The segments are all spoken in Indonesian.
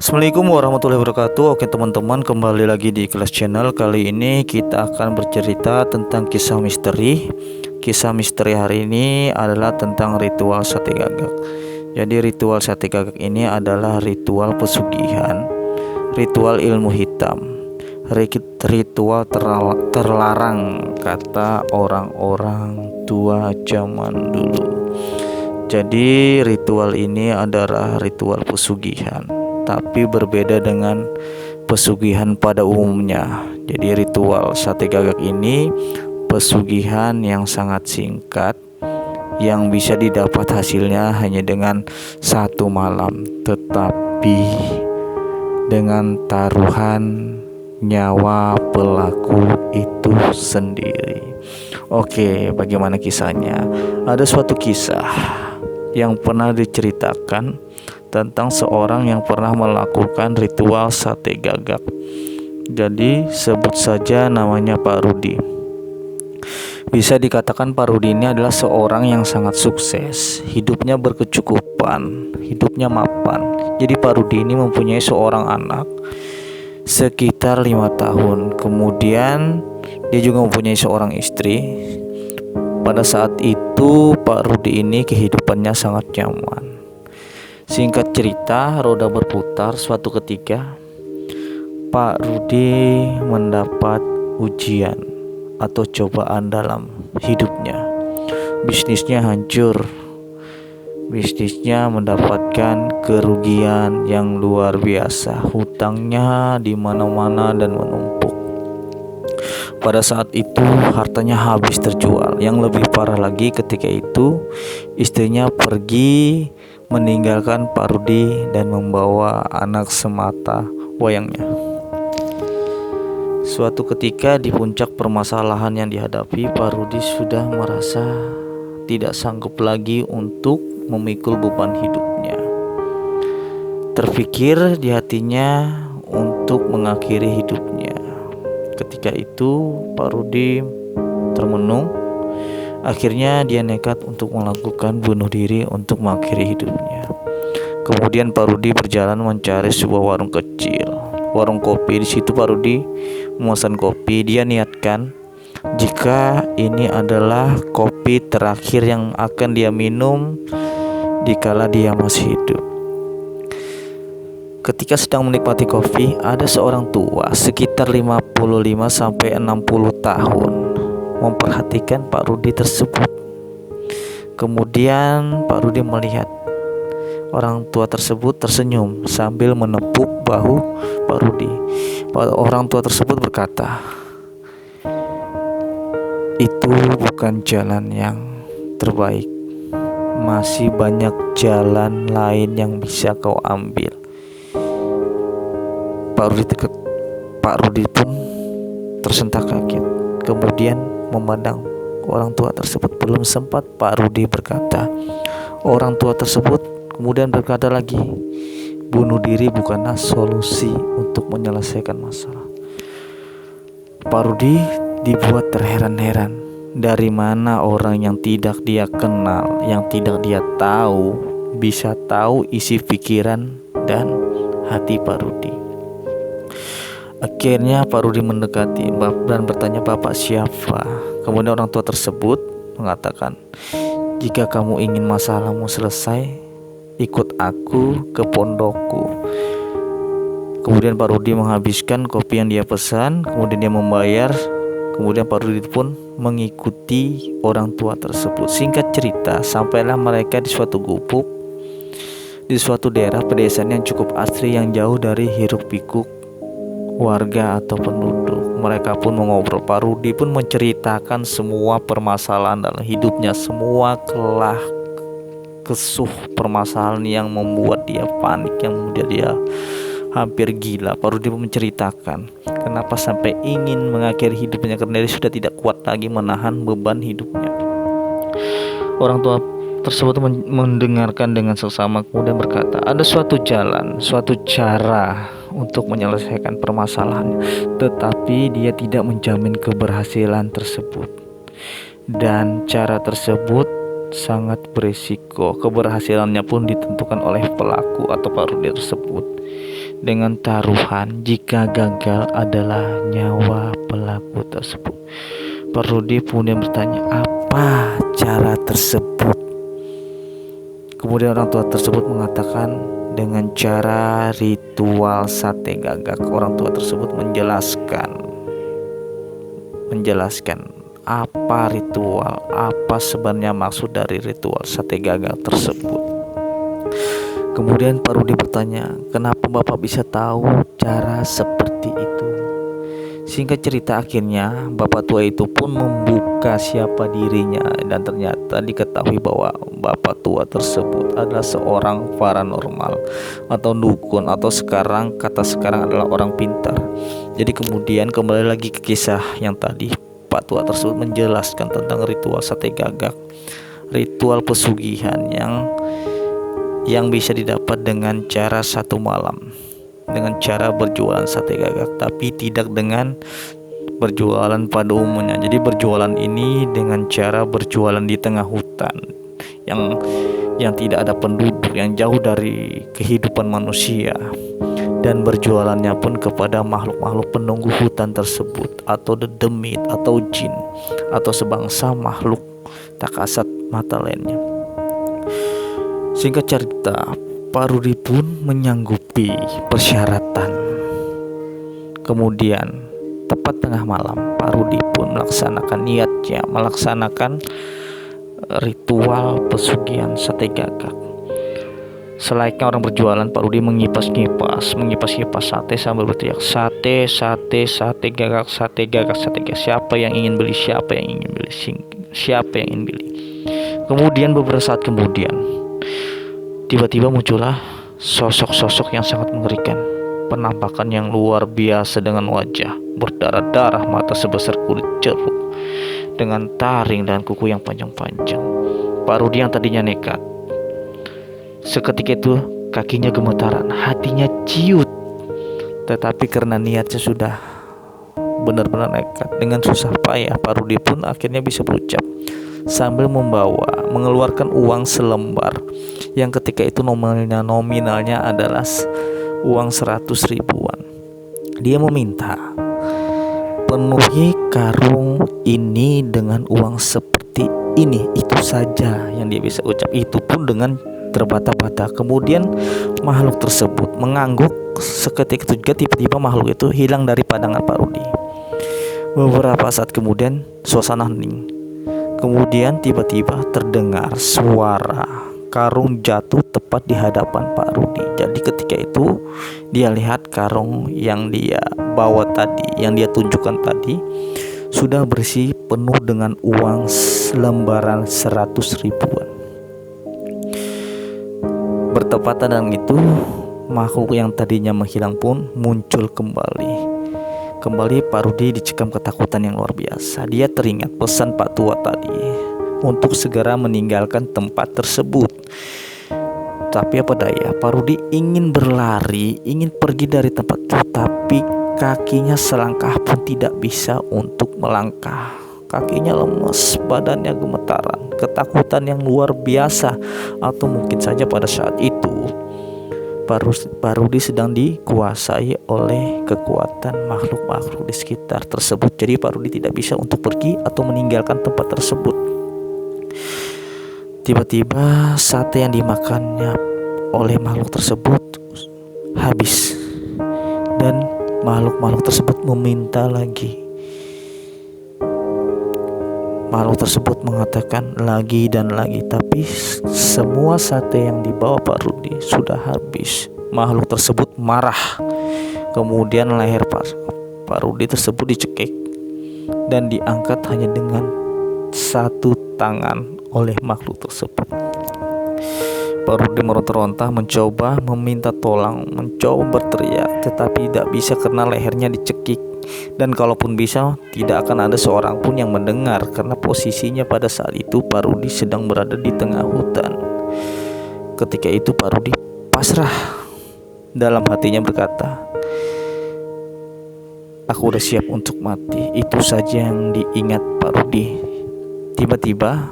Assalamualaikum warahmatullahi wabarakatuh. Oke teman-teman, kembali lagi di Kelas Channel. Kali ini kita akan bercerita tentang kisah misteri. Kisah misteri hari ini adalah tentang ritual sate gagak. Jadi ritual sate gagak ini adalah ritual pesugihan, ritual ilmu hitam, ritual terlarang kata orang-orang tua zaman dulu. Jadi ritual ini adalah ritual pesugihan, tapi berbeda dengan pesugihan pada umumnya. Jadi ritual sate gagak ini pesugihan yang sangat singkat, yang bisa didapat hasilnya hanya dengan satu malam, tetapi dengan taruhan nyawa pelaku itu sendiri. Oke, bagaimana kisahnya? Ada suatu kisah yang pernah diceritakan tentang seorang yang pernah melakukan ritual sate gagak. Jadi sebut saja namanya Pak Rudi. Bisa dikatakan Pak Rudi ini adalah seorang yang sangat sukses, hidupnya berkecukupan, hidupnya mapan. Jadi Pak Rudi ini mempunyai seorang anak sekitar 5 tahun. Kemudian dia juga mempunyai seorang istri. Pada saat itu Pak Rudi ini kehidupannya sangat nyaman. Singkat cerita, roda berputar. Suatu ketika Pak Rudi mendapat ujian atau cobaan dalam hidupnya. Bisnisnya hancur. Bisnisnya mendapatkan kerugian yang luar biasa. Hutangnya di mana-mana dan menumpuk. Pada saat itu hartanya habis terjual. Yang lebih parah lagi, ketika itu istrinya pergi meninggalkan Pak Rudi dan membawa anak semata wayangnya. Suatu ketika di puncak permasalahan yang dihadapi, Pak Rudi sudah merasa tidak sanggup lagi untuk memikul beban hidupnya. Terpikir di hatinya untuk mengakhiri hidupnya. Ketika itu Pak Rudi termenung. Akhirnya dia nekat untuk melakukan bunuh diri untuk mengakhiri hidupnya. Kemudian Pak Rudi berjalan mencari sebuah warung kecil, warung kopi. Di situ Pak Rudi memesan kopi. Dia niatkan jika ini adalah kopi terakhir yang akan dia minum dikala dia masih hidup. Ketika sedang menikmati kopi, ada seorang tua sekitar 55 sampai 60 tahun memperhatikan Pak Rudi tersebut. Kemudian Pak Rudi melihat orang tua tersebut tersenyum sambil menepuk bahu Pak Rudi. Orang tua tersebut berkata, "Itu bukan jalan yang terbaik. Masih banyak jalan lain yang bisa kau ambil." Pak Rudi pun tersentak kaget. Kemudian memandang orang tua tersebut. Belum sempat Pak Rudi berkata, orang tua tersebut kemudian berkata lagi, "Bunuh diri bukanlah solusi untuk menyelesaikan masalah." Pak Rudi dibuat terheran-heran. Dari mana orang yang tidak dia kenal, yang tidak dia tahu, bisa tahu isi pikiran dan hati Pak Rudi. Akhirnya Pak Rudi mendekati dan bertanya, "Bapak siapa?" Kemudian orang tua tersebut mengatakan, "Jika kamu ingin masalahmu selesai, ikut aku ke pondokku." Kemudian Pak Rudi menghabiskan kopi yang dia pesan. Kemudian dia membayar. Kemudian Pak Rudi pun mengikuti orang tua tersebut. Singkat cerita, sampailah mereka di suatu gubuk, di suatu daerah pedesaan yang cukup asri, yang jauh dari hiruk pikuk warga atau penduduk. Mereka pun mengobrol. Pak Rudi pun menceritakan semua permasalahan dalam hidupnya, semua kelah kesuh permasalahan yang membuat dia panik, yang membuat dia hampir gila. Pak Rudi pun menceritakan kenapa sampai ingin mengakhiri hidupnya, karena dia sudah tidak kuat lagi menahan beban hidupnya. Orang tua tersebut mendengarkan dengan seksama, kemudian berkata, ada suatu jalan, suatu cara untuk menyelesaikan permasalahan, tetapi dia tidak menjamin keberhasilan tersebut, dan cara tersebut sangat berisiko. Keberhasilannya pun ditentukan oleh pelaku atau Pak Rudi tersebut. dengan taruhan jika gagal adalah nyawa pelaku tersebut. Pak Rudi kemudian bertanya, apa cara tersebut? Kemudian orang tua tersebut mengatakan dengan cara ritual sate gagak. Orang tua tersebut menjelaskan apa ritual, apa sebenarnya maksud dari ritual sate gagak tersebut. Kemudian Pak Rudi bertanya, kenapa Bapak bisa tahu cara seperti itu? Singkat cerita, akhirnya Bapak tua itu pun membuka siapa dirinya, dan ternyata diketahui bahwa Bapak tua tersebut adalah seorang paranormal atau dukun, atau kata sekarang adalah orang pintar. Jadi kemudian kembali lagi ke kisah yang tadi, Pak tua tersebut menjelaskan tentang ritual sate gagak, ritual pesugihan yang bisa didapat dengan cara satu malam, dengan cara berjualan sate gagak, tapi tidak dengan berjualan pada umumnya. Jadi berjualan ini dengan cara berjualan di tengah hutan yang tidak ada penduduk, yang jauh dari kehidupan manusia, dan berjualannya pun kepada makhluk-makhluk penunggu hutan tersebut, atau dedemit, atau jin, atau sebangsa makhluk tak kasat mata lainnya. Singkat cerita, Pak Rudi pun menyanggupi persyaratan. Kemudian tepat tengah malam, Pak Rudi pun melaksanakan ritual pesugihan sate gagak. Selayaknya orang berjualan, Pak Rudi mengipas-ngipas sate sambil berteriak, sate gagak, sate gagak, sate gagak. Siapa yang ingin beli? Kemudian beberapa saat kemudian, tiba-tiba muncullah sosok-sosok yang sangat mengerikan. Penampakan yang luar biasa dengan wajah berdarah-darah, mata sebesar kulit jeruk, dengan taring dan kuku yang panjang-panjang. Pak Rudi yang tadinya nekat, seketika itu kakinya gemetaran, hatinya ciut. Tetapi karena niatnya sudah benar-benar nekat, dengan susah payah Pak Rudi pun akhirnya bisa berucap sambil mengeluarkan uang selembar yang ketika itu nominalnya adalah uang 100 ribuan. Dia meminta, penuhi karung ini dengan uang seperti ini. Itu saja yang dia bisa ucap, itu pun dengan terbata-bata. Kemudian makhluk tersebut mengangguk. Seketika itu juga tiba-tiba makhluk itu hilang dari pandangan Pak Rudi. Beberapa saat kemudian suasana hening. Kemudian tiba-tiba terdengar suara karung jatuh tepat di hadapan Pak Rudi. Jadi ketika itu dia lihat karung yang dia bawa tadi, yang dia tunjukkan tadi, sudah bersih penuh dengan uang lembaran 100 ribuan. Bertepatan dengan itu, makhluk yang tadinya menghilang pun muncul kembali. Pak Rudi dicekam ketakutan yang luar biasa. Dia teringat pesan Pak tua tadi untuk segera meninggalkan tempat tersebut. Tapi apa daya, Pak Rudi ingin berlari, ingin pergi dari tempat itu, tapi kakinya selangkah pun tidak bisa untuk melangkah. Kakinya lemas, badannya gemetaran, ketakutan yang luar biasa. Atau mungkin saja pada saat itu Pak Rudi sedang dikuasai oleh kekuatan makhluk-makhluk di sekitar tersebut. Jadi Pak Rudi tidak bisa untuk pergi atau meninggalkan tempat tersebut. Tiba-tiba sate yang dimakannya oleh makhluk tersebut habis, dan makhluk-makhluk tersebut meminta lagi. Makhluk tersebut mengatakan lagi dan lagi, tapi semua sate yang dibawa Pak Rudi sudah habis. Makhluk tersebut marah. Kemudian leher Pak Rudi tersebut dicekik dan diangkat hanya dengan satu tangan oleh makhluk tersebut. Pak Rudi meronta-ronta mencoba meminta tolong, mencoba berteriak, tetapi tidak bisa karena lehernya dicekik. Dan kalaupun bisa, tidak akan ada seorang pun yang mendengar, karena posisinya pada saat itu Pak Rudi sedang berada di tengah hutan. Ketika itu Pak Rudi pasrah. Dalam hatinya berkata, aku udah siap untuk mati. Itu saja yang diingat Pak Rudi. Tiba-tiba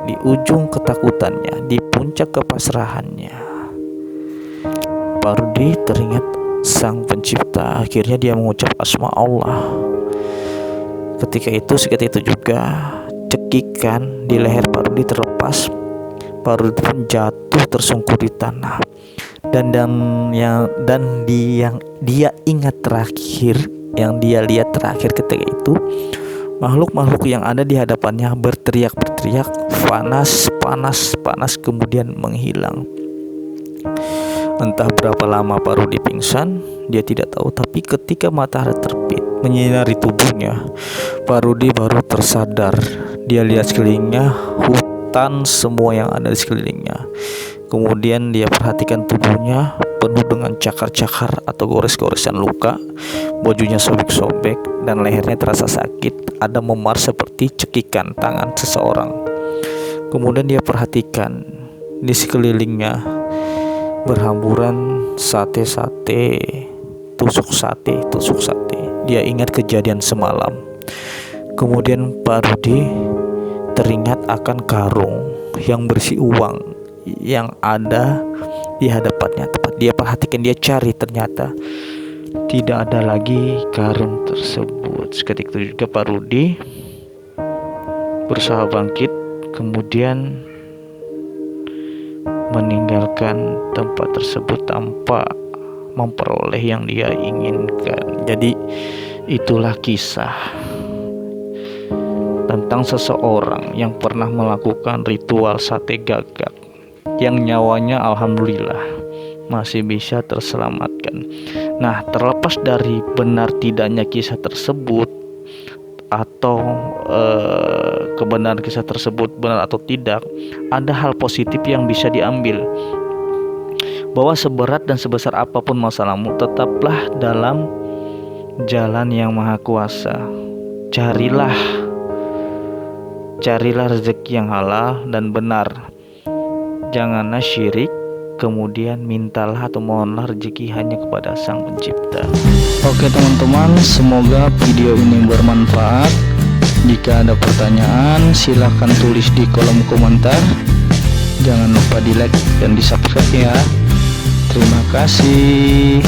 di ujung ketakutannya, di puncak kepasrahannya, Pak Rudi teringat Sang Pencipta. Akhirnya dia mengucap asma Allah. Ketika itu juga cekikan di leher Pak Rudi terlepas. Pak Rudi pun jatuh tersungkur di tanah. Dan yang dia ingat terakhir, yang dia lihat terakhir ketika itu, makhluk-makhluk yang ada di hadapannya berteriak, panas, kemudian menghilang. Entah berapa lama Pak Rudi pingsan, dia tidak tahu. Tapi ketika matahari terbit menyinari tubuhnya, Pak Rudi baru tersadar. Dia lihat sekelilingnya, hutan semua yang ada di sekelilingnya. Kemudian dia perhatikan tubuhnya penuh dengan cakar-cakar atau gores-goresan luka. Bajunya sobek-sobek dan lehernya terasa sakit. Ada memar seperti cekikan tangan seseorang. Kemudian dia perhatikan di sekelilingnya berhamburan sate, tusuk sate. Dia ingat kejadian semalam. Kemudian Pak Rudi teringat akan karung yang berisi uang yang ada di hadapannya. Tepat dia perhatikan, dia cari, ternyata tidak ada lagi karung tersebut. Ketika itu juga Pak Rudi berusaha bangkit, kemudian meninggalkan tempat tersebut tanpa memperoleh yang dia inginkan. Jadi itulah kisah tentang seseorang yang pernah melakukan ritual sate gagak, yang nyawanya alhamdulillah masih bisa terselamatkan. Nah, terlepas dari benar tidaknya kisah tersebut, atau kebenaran kisah tersebut benar atau tidak, ada hal positif yang bisa diambil, bahwa seberat dan sebesar apapun masalahmu, tetaplah dalam jalan yang maha kuasa. Carilah rezeki yang halal dan benar. Janganlah syirik, kemudian mintalah atau mohonlah rezeki hanya kepada Sang Pencipta. Oke teman-teman, semoga video ini bermanfaat. Jika ada pertanyaan, silahkan tulis di kolom komentar. Jangan lupa di like dan di subscribe ya. Terima kasih.